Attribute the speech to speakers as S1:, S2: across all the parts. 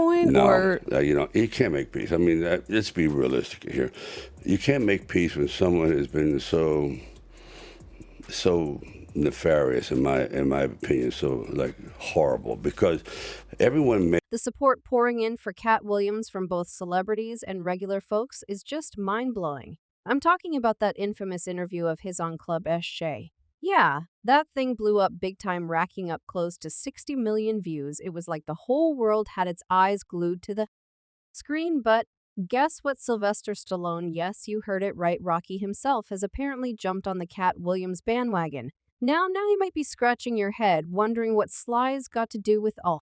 S1: point,
S2: No,
S1: or
S2: you can't make peace. I mean, let's be realistic here. You can't make peace when someone has been so nefarious, in my opinion, so like horrible. Because everyone
S3: The support pouring in for Katt Williams from both celebrities and regular folks is just mind-blowing. I'm talking about that infamous interview of his on Club SJ. Yeah, that thing blew up big time, racking up close to 60 million views. It was like the whole world had its eyes glued to the screen, but guess what? Sylvester Stallone, yes, you heard it right, Rocky himself, has apparently jumped on the Katt Williams bandwagon. Now you might be scratching your head, wondering what Sly's got to do with all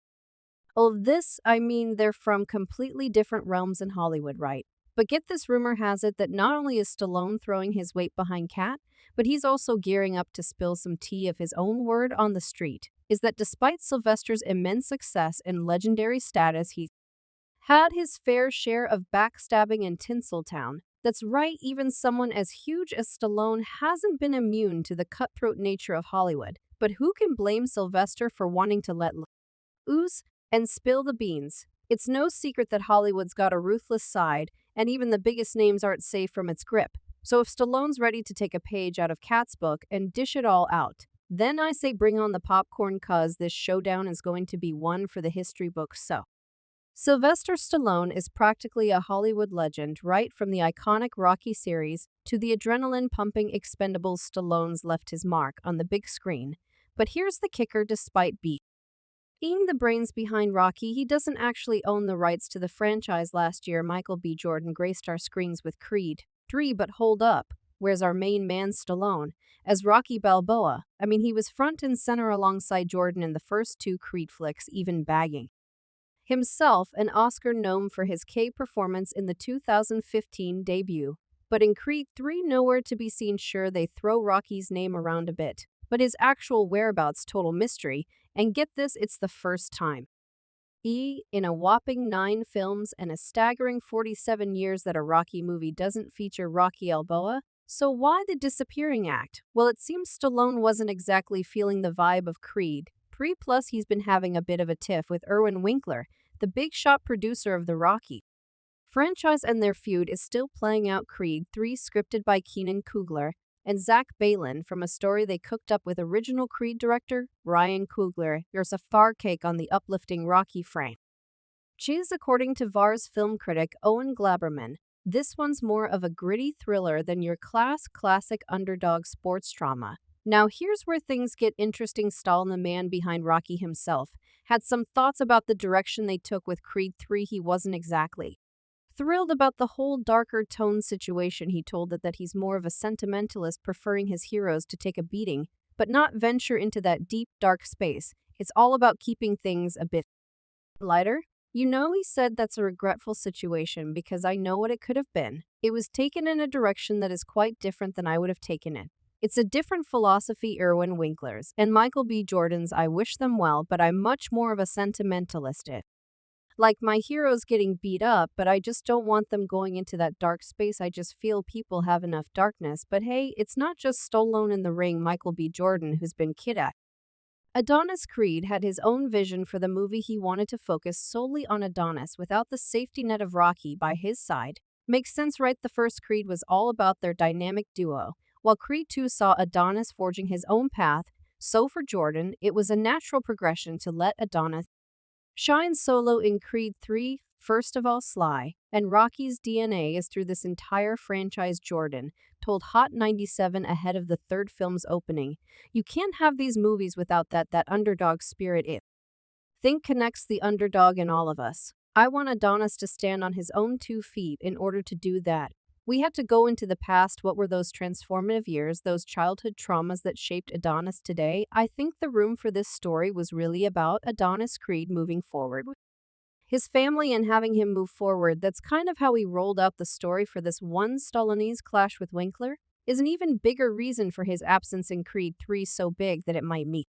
S3: of this. I mean, they're from completely different realms in Hollywood, right? But get this, rumor has it that not only is Stallone throwing his weight behind Katt, but he's also gearing up to spill some tea of his own. Word on the street is that despite Sylvester's immense success and legendary status, he had his fair share of backstabbing in Tinseltown. That's right, even someone as huge as Stallone hasn't been immune to the cutthroat nature of Hollywood. But who can blame Sylvester for wanting to let ooze and spill the beans? It's no secret that Hollywood's got a ruthless side, and even the biggest names aren't safe from its grip. So if Stallone's ready to take a page out of Katt's book and dish it all out, then I say bring on the popcorn, cuz this showdown is going to be one for the history books. So Sylvester Stallone is practically a Hollywood legend, right from the iconic Rocky series to the adrenaline-pumping Expendables. Stallone's left his mark on the big screen. But here's the kicker: despite being the brains behind Rocky, he doesn't actually own the rights to the franchise. Last year, Michael B. Jordan graced our screens with Creed 3, but hold up, where's our main man Stallone as Rocky Balboa? I mean, he was front and center alongside Jordan in the first two Creed flicks, even bagging himself an Oscar nom for his K performance in the 2015 debut. But in Creed 3, nowhere to be seen. Sure, they throw Rocky's name around a bit, but his actual whereabouts, total mystery. And get this, it's the first time in a whopping 9 films and a staggering 47 years that a Rocky movie doesn't feature Rocky Balboa. So why the disappearing act? Well, it seems Stallone wasn't exactly feeling the vibe of Creed 3, plus he's been having a bit of a tiff with Irwin Winkler, the big shot producer of the Rocky franchise, and their feud is still playing out. Creed 3, scripted by Keenan Coogler and Zach Balin, from a story they cooked up with original Creed director Ryan Coogler. There's a far cake on the uplifting Rocky franchise, according to VAR's film critic Owen Glaberman. This one's more of a gritty thriller than your classic underdog sports drama. Now here's where things get interesting. Stallone, the man behind Rocky himself, had some thoughts about the direction they took with Creed 3. He wasn't exactly thrilled about the whole darker tone situation. He told that he's more of a sentimentalist, preferring his heroes to take a beating, but not venture into that deep, dark space. It's all about keeping things a bit lighter. He said that's a regretful situation because I know what it could have been. It was taken in a direction that is quite different than I would have taken it. It's a different philosophy. Irwin Winkler's and Michael B. Jordan's, I wish them well, but I'm much more of a sentimentalist. Like my heroes getting beat up, but I just don't want them going into that dark space. I just feel people have enough darkness. But hey, it's not just Stallone in the ring. Michael B. Jordan, who's been kidnapped Adonis. Creed had his own vision for the movie. He wanted to focus solely on Adonis without the safety net of Rocky by his side. Makes sense, right? The first Creed was all about their dynamic duo, while Creed 2 saw Adonis forging his own path. So for Jordan, it was a natural progression to let Adonis shine solo in Creed 3. First of all, Sly and Rocky's DNA is through this entire franchise, Jordan told Hot 97 ahead of the third film's opening. You can't have these movies without that underdog spirit. It think connects the underdog in all of us. I want Adonis to stand on his own 2 feet. In order to do that, we had to go into the past. What were those transformative years, those childhood traumas that shaped Adonis today? I think the room for this story was really about Adonis Creed moving forward with his family and having him move forward. That's kind of how he rolled out the story for this one. Stallone's clash with Winkler is an even bigger reason for his absence in Creed 3, so big that it might mean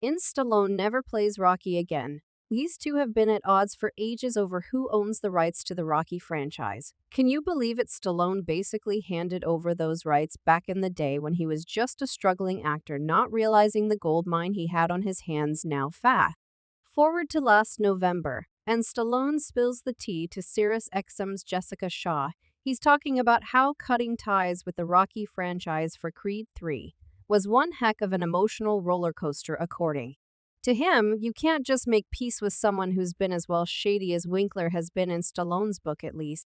S3: Stallone never plays Rocky again. These two have been at odds for ages over who owns the rights to the Rocky franchise. Can you believe it? Stallone basically handed over those rights back in the day when he was just a struggling actor, not realizing the gold mine he had on his hands. Now fast forward to last November, And Stallone spills the tea to SiriusXM's Jessica Shaw. He's talking about how cutting ties with the Rocky franchise for Creed 3 was one heck of an emotional roller coaster, according to him. You can't just make peace with someone who's been as well shady as Winkler has been in Stallone's book, at least.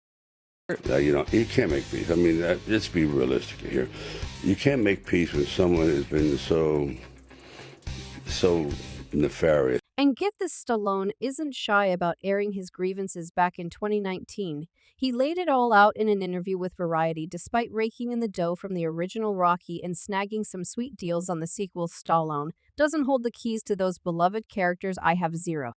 S2: You can't make peace. I mean, let's be realistic here. You can't make peace with someone who's been so nefarious.
S3: And get this, Stallone isn't shy about airing his grievances. Back in 2019, he laid it all out in an interview with Variety. Despite raking in the dough from the original Rocky and snagging some sweet deals on the sequel, Stallone doesn't hold the keys to those beloved characters. I have zero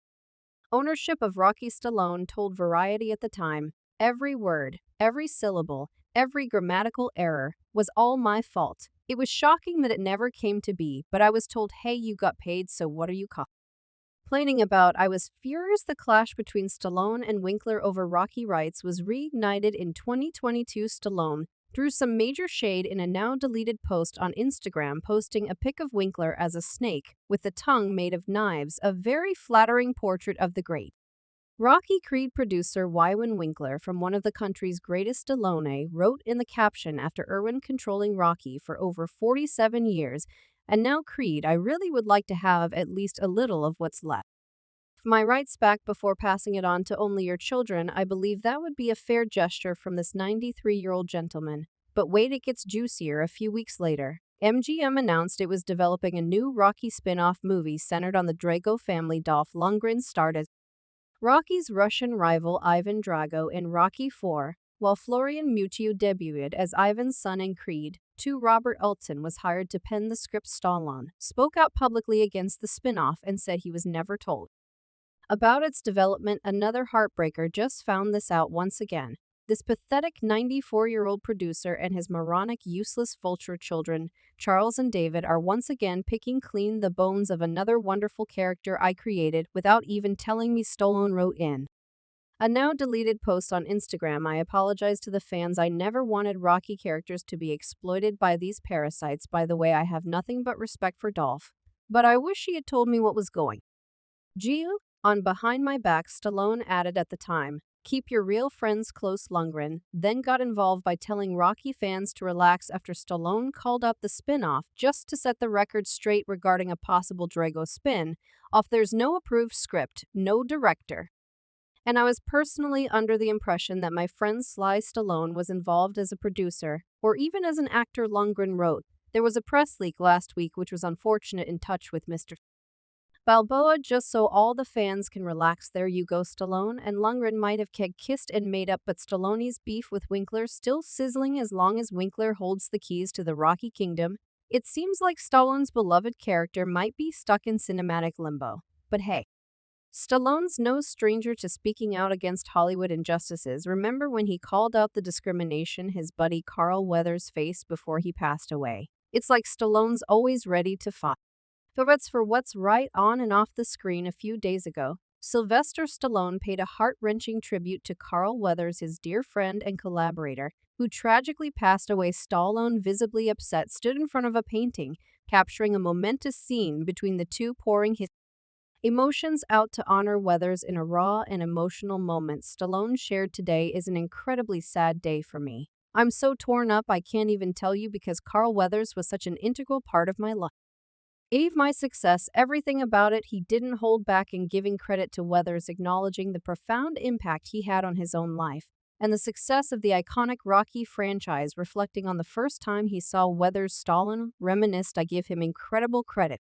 S3: ownership of Rocky. Stallone told Variety at the time, "Every word, every syllable, every grammatical error was all my fault. It was shocking that it never came to be, but I was told, hey, you got paid, so what are you complaining about?" I was furious. The clash between Stallone and Winkler over Rocky rights was reignited in 2022. Stallone threw some major shade in a now-deleted post on Instagram, posting a pic of Winkler as a snake with a tongue made of knives, a very flattering portrait of the great Rocky. Creed producer Wynn Winkler, from one of the country's greatest, Stallone, wrote in the caption, "After Irwin controlling Rocky for over 47 years, and now Creed, I really would like to have at least a little of what's left my rights back before passing it on to only your children. I believe that would be a fair gesture from this 93-year-old gentleman." But wait, it gets juicier. A few weeks later, MGM announced it was developing a new Rocky spin-off movie centered on the Drago family. Dolph Lundgren starred as Rocky's Russian rival Ivan Drago in Rocky IV, while Florian Muccio debuted as Ivan's son in Creed 2. Robert Ulton was hired to pen the script. Stallone spoke out publicly against the spin-off and said he was never told about its development. Another heartbreaker just found this out once again. This pathetic 94-year-old producer and his moronic, useless vulture children, Charles and David, are once again picking clean the bones of another wonderful character I created without even telling me. Stallone wrote in a now-deleted post on Instagram, "I apologize to the fans. I never wanted Rocky characters to be exploited by these parasites. By the way, I have nothing but respect for Dolph, but I wish he had told me what was going on behind my back." Stallone added at the time, "Keep your real friends close." Lundgren then got involved by telling Rocky fans to relax after Stallone called up the spin-off just to set the record straight regarding a possible Drago spin-off. "There's no approved script, no director, and I was personally under the impression that my friend Sly Stallone was involved as a producer or even as an actor." Lundgren wrote, "There was a press leak last week which was unfortunate. In touch with Mr. Balboa just so all the fans can relax. There you go." Stallone and Lundgren might have kissed and made up, but Stallone's beef with Winkler still sizzling. As long as Winkler holds the keys to the Rocky Kingdom, it seems like Stallone's beloved character might be stuck in cinematic limbo. But hey, Stallone's no stranger to speaking out against Hollywood injustices. Remember when he called out the discrimination his buddy Carl Weathers faced before he passed away? It's like Stallone's always ready to fight for what's right on and off the screen. A few days ago, Sylvester Stallone paid a heart-wrenching tribute to Carl Weathers, his dear friend and collaborator, who tragically passed away. Stallone, visibly upset, stood in front of a painting, capturing a momentous scene between the two, pouring his emotions out to honor Weathers in a raw and emotional moment. Stallone shared, "Today is an incredibly sad day for me. I'm so torn up I can't even tell you, because Carl Weathers was such an integral part of my life. Gave my success, everything about it." He didn't hold back in giving credit to Weathers, acknowledging the profound impact he had on his own life and the success of the iconic Rocky franchise. Reflecting on the first time he saw Weathers, Stallone reminisced, "I give him incredible credit